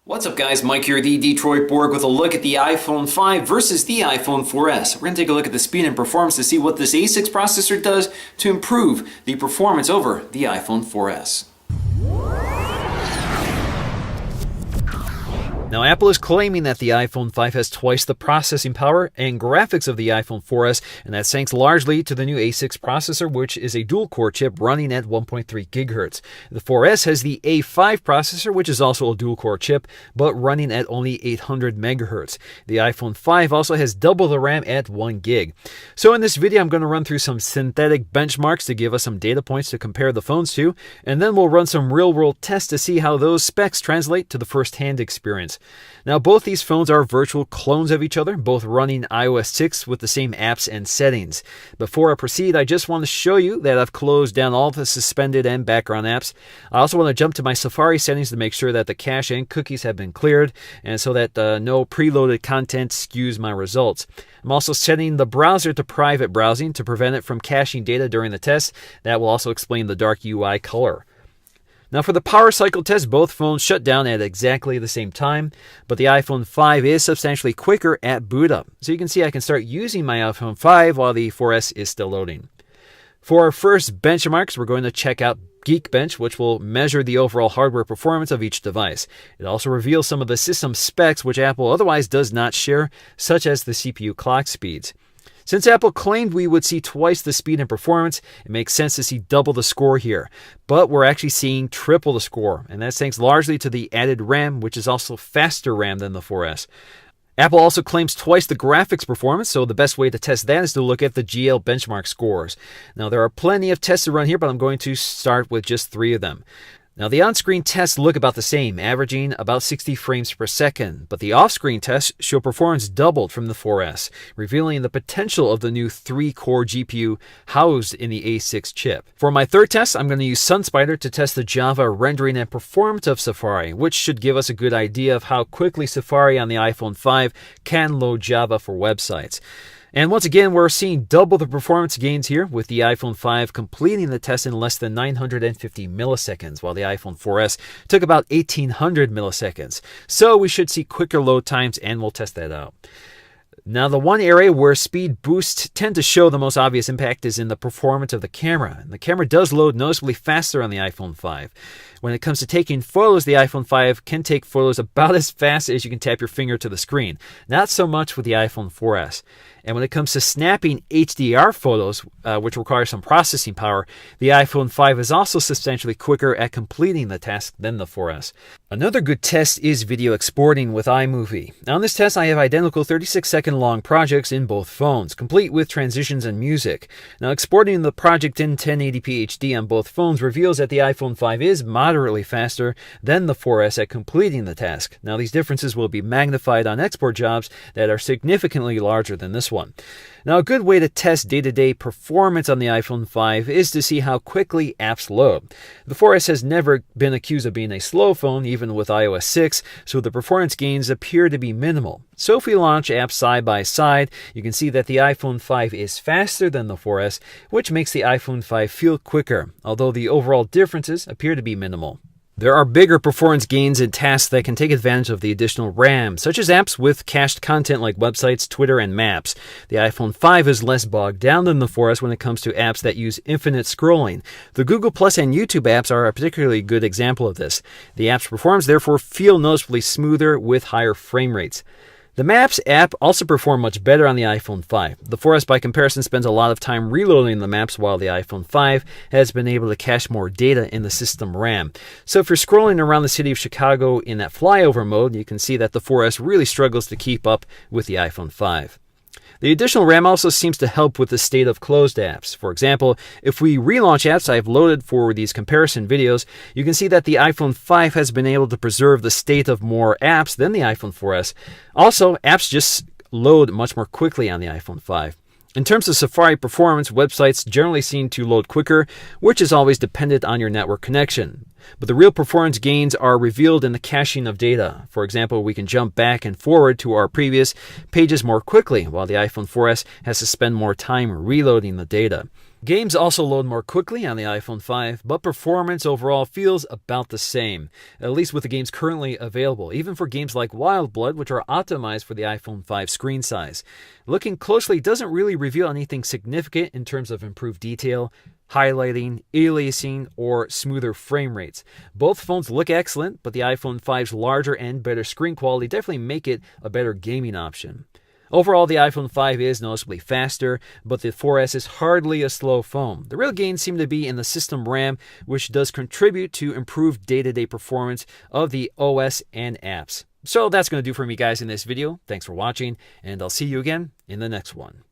What's up guys, Mike here, the Detroit Borg, with a look at the iPhone 5 versus the iPhone 4S. We're going to take a look at the speed and performance to see what this A6 processor does to improve the performance over the iPhone 4S. Now, Apple is claiming that the iPhone 5 has twice the processing power and graphics of the iPhone 4S, and that's thanks largely to the new A6 processor, which is a dual-core chip running at 1.3 GHz. The 4S has the A5 processor, which is also a dual-core chip, but running at only 800 MHz. The iPhone 5 also has double the RAM at 1 GB. So in this video, I'm going to run through some synthetic benchmarks to give us some data points to compare the phones to, and then we'll run some real-world tests to see how those specs translate to the first-hand experience. Now, both these phones are virtual clones of each other, both running iOS 6 with the same apps and settings. Before I proceed, I just want to show you that I've closed down all the suspended and background apps. I also want to jump to my Safari settings to make sure that the cache and cookies have been cleared, and so that no preloaded content skews my results. I'm also setting the browser to private browsing to prevent it from caching data during the test. That will also explain the dark UI color. Now, for the power cycle test, both phones shut down at exactly the same time, but the iPhone 5 is substantially quicker at boot up. So you can see I can start using my iPhone 5 while the 4S is still loading. For our first benchmarks, we're going to check out Geekbench, which will measure the overall hardware performance of each device. It also reveals some of the system specs which Apple otherwise does not share, such as the CPU clock speeds. Since Apple claimed we would see twice the speed and performance, it makes sense to see double the score here. But we're actually seeing triple the score, and that's thanks largely to the added RAM, which is also faster RAM than the 4S. Apple also claims twice the graphics performance, so the best way to test that is to look at the GL benchmark scores. Now, there are plenty of tests to run here, but I'm going to start with just 3 of them. Now, the on-screen tests look about the same, averaging about 60 frames per second, but the off-screen tests show performance doubled from the 4S, revealing the potential of the new 3-core GPU housed in the A6 chip. For my third test, I'm going to use SunSpider to test the Java rendering and performance of Safari, which should give us a good idea of how quickly Safari on the iPhone 5 can load Java for websites. And once again, we're seeing double the performance gains here, with the iPhone 5 completing the test in less than 950 milliseconds, while the iPhone 4S took about 1800 milliseconds. So we should see quicker load times, and we'll test that out. Now, the one area where speed boosts tend to show the most obvious impact is in the performance of the camera. And the camera does load noticeably faster on the iPhone 5. When it comes to taking photos, the iPhone 5 can take photos about as fast as you can tap your finger to the screen. Not so much with the iPhone 4S. And when it comes to snapping HDR photos, which require some processing power, the iPhone 5 is also substantially quicker at completing the task than the 4S. Another good test is video exporting with iMovie. Now, on this test, I have identical 36-second long projects in both phones, complete with transitions and music. Now, exporting the project in 1080p HD on both phones reveals that the iPhone 5 is moderately faster than the 4S at completing the task. Now, these differences will be magnified on export jobs that are significantly larger than this one. Now, a good way to test day-to-day performance on the iPhone 5 is to see how quickly apps load. The 4S has never been accused of being a slow phone, even with iOS 6, so the performance gains appear to be minimal. So if we launch apps side by side, you can see that the iPhone 5 is faster than the 4S, which makes the iPhone 5 feel quicker, although the overall differences appear to be minimal. There are bigger performance gains in tasks that can take advantage of the additional RAM, such as apps with cached content like websites, Twitter, and Maps. The iPhone 5 is less bogged down than the 4S when it comes to apps that use infinite scrolling. The Google Plus and YouTube apps are a particularly good example of this. The app's performance therefore feel noticeably smoother with higher frame rates. The Maps app also performed much better on the iPhone 5. The 4S, by comparison, spends a lot of time reloading the maps, while the iPhone 5 has been able to cache more data in the system RAM. So if you're scrolling around the city of Chicago in that flyover mode, you can see that the 4S really struggles to keep up with the iPhone 5. The additional RAM also seems to help with the state of closed apps. For example, if we relaunch apps I've loaded for these comparison videos, you can see that the iPhone 5 has been able to preserve the state of more apps than the iPhone 4S. Also, apps just load much more quickly on the iPhone 5. In terms of Safari performance, websites generally seem to load quicker, which is always dependent on your network connection. But the real performance gains are revealed in the caching of data. For example, we can jump back and forward to our previous pages more quickly, while the iPhone 4S has to spend more time reloading the data. Games also load more quickly on the iPhone 5, but performance overall feels about the same, at least with the games currently available, even for games like Wild Blood, which are optimized for the iPhone 5 screen size. Looking closely doesn't really reveal anything significant in terms of improved detail, highlighting, aliasing, or smoother frame rates. Both phones look excellent, but the iPhone 5's larger and better screen quality definitely make it a better gaming option. Overall, the iPhone 5 is noticeably faster, but the 4S is hardly a slow phone. The real gains seem to be in the system RAM, which does contribute to improved day-to-day performance of the OS and apps. So that's going to do for me, guys, in this video. Thanks for watching, and I'll see you again in the next one.